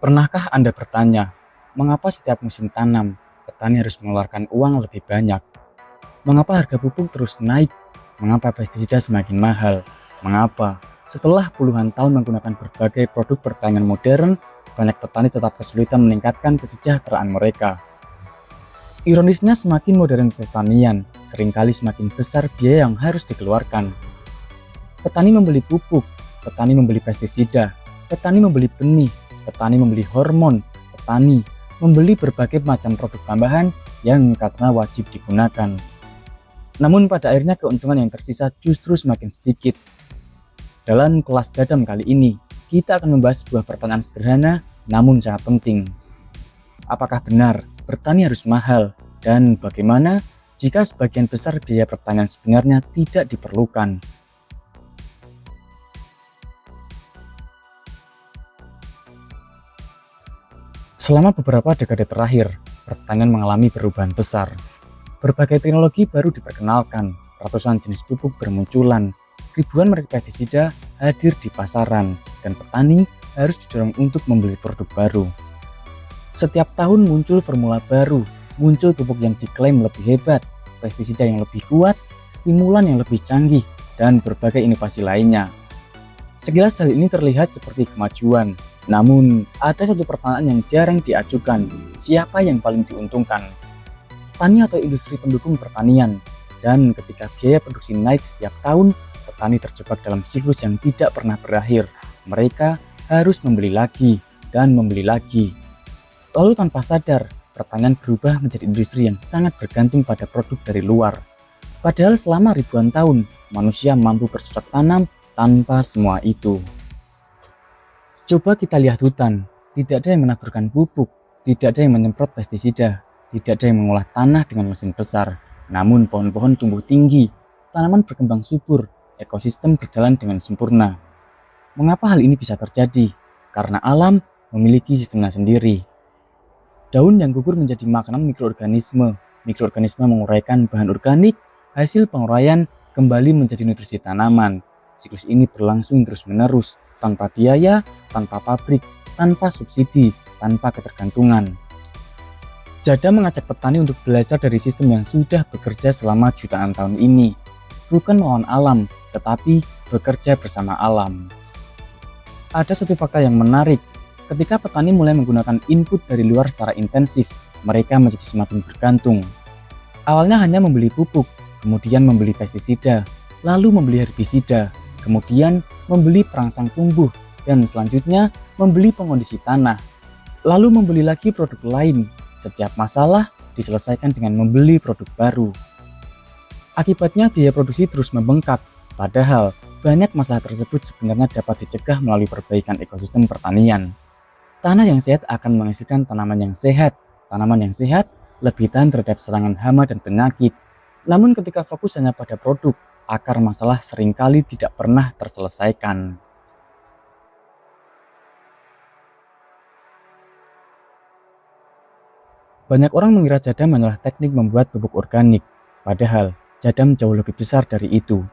Pernahkah Anda bertanya, mengapa setiap musim tanam, petani harus mengeluarkan uang lebih banyak? Mengapa harga pupuk terus naik? Mengapa pestisida semakin mahal? Mengapa? Setelah puluhan tahun menggunakan berbagai produk pertanian modern, banyak petani tetap kesulitan meningkatkan kesejahteraan mereka. Ironisnya, semakin modern pertanian, seringkali semakin besar biaya yang harus dikeluarkan. Petani membeli pupuk, petani membeli pestisida, petani membeli benih, petani membeli hormon, petani membeli berbagai macam produk tambahan yang katanya wajib digunakan. Namun pada akhirnya keuntungan yang tersisa justru semakin sedikit. Dalam kelas Jadam kali ini, kita akan membahas sebuah pertanyaan sederhana namun sangat penting. Apakah benar bertani harus mahal? Dan bagaimana jika sebagian besar biaya pertanian sebenarnya tidak diperlukan? Selama beberapa dekade terakhir, pertanian mengalami perubahan besar. Berbagai teknologi baru diperkenalkan, ratusan jenis pupuk bermunculan, ribuan merek pestisida hadir di pasaran, dan petani harus didorong untuk membeli produk baru. Setiap tahun muncul formula baru, muncul pupuk yang diklaim lebih hebat, pestisida yang lebih kuat, stimulan yang lebih canggih, dan berbagai inovasi lainnya. Sekilas hal ini terlihat seperti kemajuan, namun ada satu pertanyaan yang jarang diajukan, siapa yang paling diuntungkan? Petani atau industri pendukung pertanian? Dan ketika biaya produksi naik setiap tahun, petani terjebak dalam siklus yang tidak pernah berakhir. Mereka harus membeli lagi dan membeli lagi. Lalu tanpa sadar, pertanian berubah menjadi industri yang sangat bergantung pada produk dari luar. Padahal selama ribuan tahun, manusia mampu bercocok tanam tanpa semua itu. Coba kita lihat hutan, tidak ada yang menaburkan pupuk, tidak ada yang menyemprot pestisida, tidak ada yang mengolah tanah dengan mesin besar. Namun pohon-pohon tumbuh tinggi, tanaman berkembang subur, ekosistem berjalan dengan sempurna. Mengapa hal ini bisa terjadi? Karena alam memiliki sistemnya sendiri. Daun yang gugur menjadi makanan mikroorganisme. Mikroorganisme menguraikan bahan organik, hasil penguraian kembali menjadi nutrisi tanaman. Siklus ini berlangsung terus-menerus, tanpa biaya, tanpa pabrik, tanpa subsidi, tanpa ketergantungan. Jadam mengajak petani untuk belajar dari sistem yang sudah bekerja selama jutaan tahun ini. Bukan melawan alam, tetapi bekerja bersama alam. Ada satu fakta yang menarik. Ketika petani mulai menggunakan input dari luar secara intensif, mereka menjadi semakin bergantung. Awalnya hanya membeli pupuk, kemudian membeli pestisida, lalu membeli herbisida, kemudian membeli perangsang tumbuh, dan selanjutnya membeli pengondisi tanah. Lalu membeli lagi produk lain. Setiap masalah diselesaikan dengan membeli produk baru. Akibatnya biaya produksi terus membengkak, padahal banyak masalah tersebut sebenarnya dapat dicegah melalui perbaikan ekosistem pertanian. Tanah yang sehat akan menghasilkan tanaman yang sehat. Tanaman yang sehat lebih tahan terhadap serangan hama dan penyakit. Namun ketika fokus hanya pada produk, akar masalah seringkali tidak pernah terselesaikan. Banyak orang mengira Jadam hanyalah teknik membuat pupuk organik, padahal Jadam jauh lebih besar dari itu.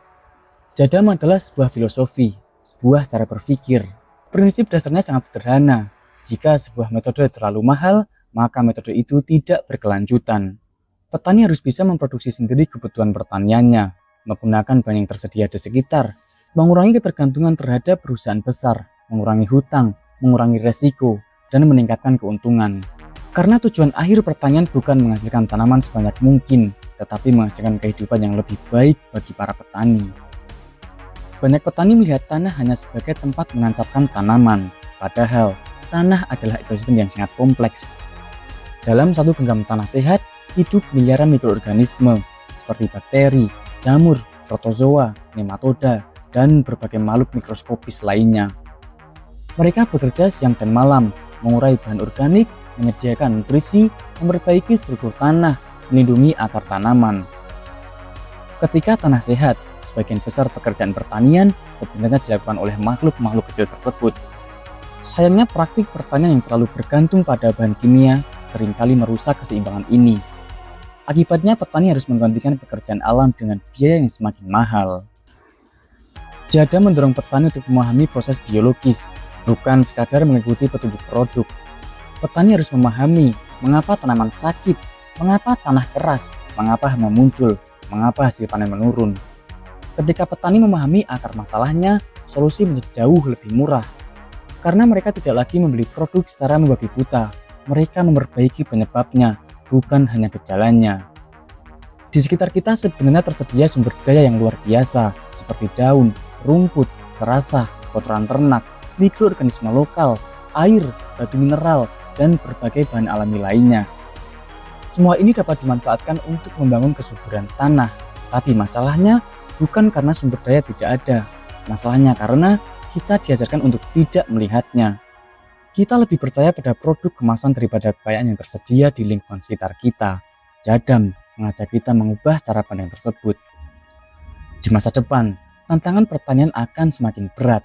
Jadam adalah sebuah filosofi, sebuah cara berpikir. Prinsip dasarnya sangat sederhana. Jika sebuah metode terlalu mahal, maka metode itu tidak berkelanjutan. Petani harus bisa memproduksi sendiri kebutuhan pertaniannya, menggunakan bahan yang tersedia di sekitar, mengurangi ketergantungan terhadap perusahaan besar, mengurangi hutang, mengurangi resiko, dan meningkatkan keuntungan. Karena tujuan akhir pertanian bukan menghasilkan tanaman sebanyak mungkin, tetapi menghasilkan kehidupan yang lebih baik bagi para petani. Banyak petani melihat tanah hanya sebagai tempat menancapkan tanaman, padahal tanah adalah ekosistem yang sangat kompleks. Dalam satu genggam tanah sehat, hidup miliaran mikroorganisme seperti bakteri, jamur, protozoa, nematoda, dan berbagai makhluk mikroskopis lainnya. Mereka bekerja siang dan malam, mengurai bahan organik, menyediakan nutrisi, memperbaiki struktur tanah, melindungi akar tanaman. Ketika tanah sehat, sebagian besar pekerjaan pertanian sebenarnya dilakukan oleh makhluk-makhluk kecil tersebut. Sayangnya praktik pertanian yang terlalu bergantung pada bahan kimia seringkali merusak keseimbangan ini. Akibatnya petani harus menggantikan pekerjaan alam dengan biaya yang semakin mahal. Jadam mendorong petani untuk memahami proses biologis, bukan sekadar mengikuti petunjuk produk. Petani harus memahami mengapa tanaman sakit, mengapa tanah keras, mengapa hama muncul, mengapa hasil panen menurun. Ketika petani memahami akar masalahnya, solusi menjadi jauh lebih murah. Karena mereka tidak lagi membeli produk secara membabi buta, mereka memperbaiki penyebabnya, bukan hanya gejalanya. Di sekitar kita sebenarnya tersedia sumber daya yang luar biasa, seperti daun, rumput, serasah, kotoran ternak, mikroorganisme lokal, air, batu mineral, dan berbagai bahan alami lainnya. Semua ini dapat dimanfaatkan untuk membangun kesuburan tanah, tapi masalahnya bukan karena sumber daya tidak ada, masalahnya karena kita diajarkan untuk tidak melihatnya. Kita lebih percaya pada produk kemasan daripada kekayaan yang tersedia di lingkungan sekitar kita. Jadam mengajak kita mengubah cara pandang tersebut. Di masa depan, tantangan pertanian akan semakin berat.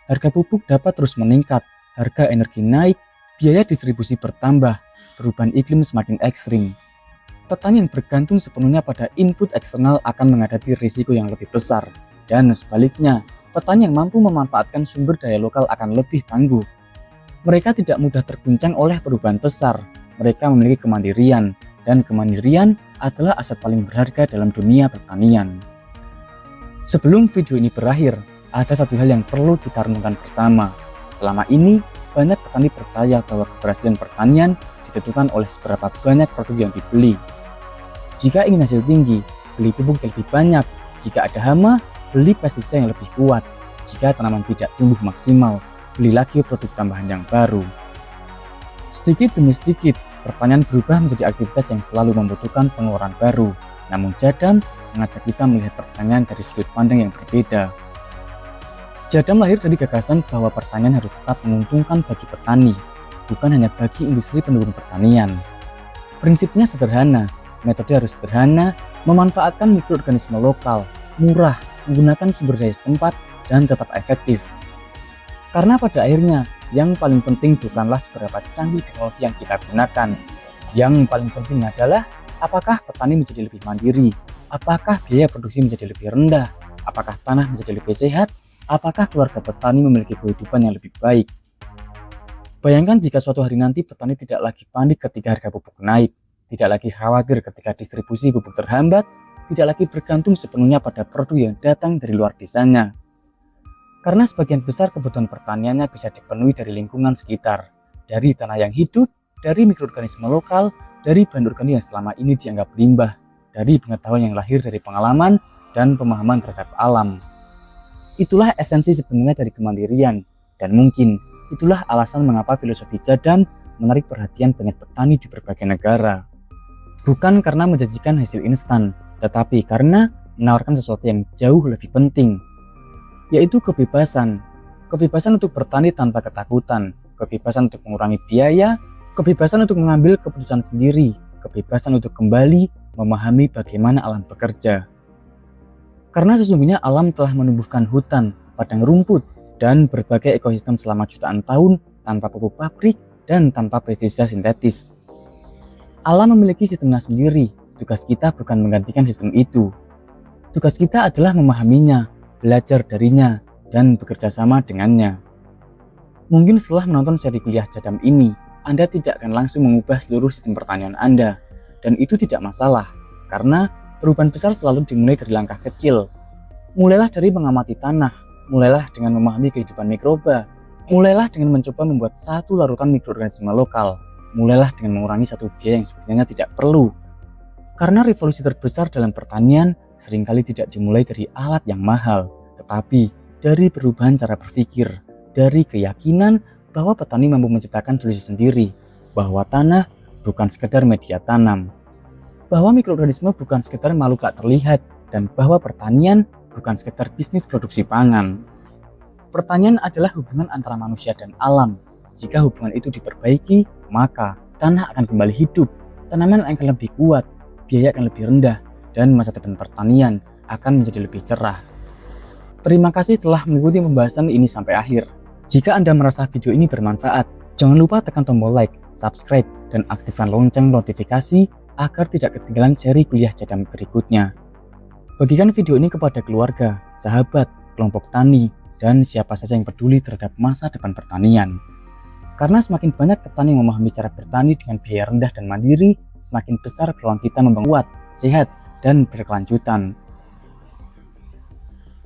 Harga pupuk dapat terus meningkat, harga energi naik, biaya distribusi bertambah, perubahan iklim semakin ekstrim. Petani yang bergantung sepenuhnya pada input eksternal akan menghadapi risiko yang lebih besar. Dan sebaliknya, petani yang mampu memanfaatkan sumber daya lokal akan lebih tangguh. Mereka tidak mudah terguncang oleh perubahan besar. Mereka memiliki kemandirian, dan kemandirian adalah aset paling berharga dalam dunia pertanian. Sebelum video ini berakhir, ada satu hal yang perlu kita renungkan bersama. Selama ini, banyak petani percaya bahwa keberhasilan pertanian ditentukan oleh seberapa banyak produk yang dibeli. Jika ingin hasil tinggi, beli pupuk yang lebih banyak. Jika ada hama, beli pestisida yang lebih kuat. Jika tanaman tidak tumbuh maksimal, beli lagi produk tambahan yang baru. Sedikit demi sedikit, pertanian berubah menjadi aktivitas yang selalu membutuhkan pengeluaran baru. Namun Jadam mengajak kita melihat pertanian dari sudut pandang yang berbeda. Jadam lahir dari gagasan bahwa pertanian harus tetap menguntungkan bagi petani, bukan hanya bagi industri pendukung pertanian. Prinsipnya sederhana, metode harus sederhana, memanfaatkan mikroorganisme lokal, murah, menggunakan sumber daya setempat, dan tetap efektif. Karena pada akhirnya, yang paling penting bukanlah seberapa canggih teknologi yang kita gunakan. Yang paling penting adalah apakah petani menjadi lebih mandiri, apakah biaya produksi menjadi lebih rendah, apakah tanah menjadi lebih sehat, apakah keluarga petani memiliki kehidupan yang lebih baik. Bayangkan jika suatu hari nanti petani tidak lagi panik ketika harga pupuk naik, tidak lagi khawatir ketika distribusi pupuk terhambat, tidak lagi bergantung sepenuhnya pada produk yang datang dari luar desanya. Karena sebagian besar kebutuhan pertaniannya bisa dipenuhi dari lingkungan sekitar, dari tanah yang hidup, dari mikroorganisme lokal, dari bahan organik yang selama ini dianggap limbah, dari pengetahuan yang lahir dari pengalaman dan pemahaman terhadap alam. Itulah esensi sebenarnya dari kemandirian, dan mungkin itulah alasan mengapa filosofi Jadam menarik perhatian banyak petani di berbagai negara. Bukan karena menjanjikan hasil instan, tetapi karena menawarkan sesuatu yang jauh lebih penting, yaitu kebebasan. Kebebasan untuk bertani tanpa ketakutan, kebebasan untuk mengurangi biaya, kebebasan untuk mengambil keputusan sendiri, kebebasan untuk kembali memahami bagaimana alam bekerja. Karena sesungguhnya alam telah menumbuhkan hutan, padang rumput, dan berbagai ekosistem selama jutaan tahun tanpa pupuk pabrik dan tanpa pestisida sintetis. Alam memiliki sistemnya sendiri, tugas kita bukan menggantikan sistem itu. Tugas kita adalah memahaminya, belajar darinya, dan bekerja sama dengannya. Mungkin setelah menonton seri kuliah Jadam ini, Anda tidak akan langsung mengubah seluruh sistem pertanian Anda, dan itu tidak masalah, karena perubahan besar selalu dimulai dari langkah kecil. Mulailah dari mengamati tanah, mulailah dengan memahami kehidupan mikroba, mulailah dengan mencoba membuat satu larutan mikroorganisme lokal, mulailah dengan mengurangi satu biaya yang sebenarnya tidak perlu. Karena revolusi terbesar dalam pertanian seringkali tidak dimulai dari alat yang mahal, tetapi dari perubahan cara berpikir, dari keyakinan bahwa petani mampu menciptakan solusi sendiri, bahwa tanah bukan sekedar media tanam, bahwa mikroorganisme bukan sekedar makhluk tak terlihat, dan bahwa pertanian bukan sekedar bisnis produksi pangan. Pertanian adalah hubungan antara manusia dan alam. Jika hubungan itu diperbaiki, maka tanah akan kembali hidup, tanaman akan lebih kuat, biaya akan lebih rendah, dan masa depan pertanian akan menjadi lebih cerah. Terima kasih telah mengikuti pembahasan ini sampai akhir. Jika Anda merasa video ini bermanfaat, jangan lupa tekan tombol like, subscribe, dan aktifkan lonceng notifikasi agar tidak ketinggalan seri kuliah Jadam berikutnya. Bagikan video ini kepada keluarga, sahabat, kelompok tani, dan siapa saja yang peduli terhadap masa depan pertanian. Karena semakin banyak petani yang memahami cara bertani dengan biaya rendah dan mandiri, semakin besar peluang kita membangun kuat, sehat, dan berkelanjutan.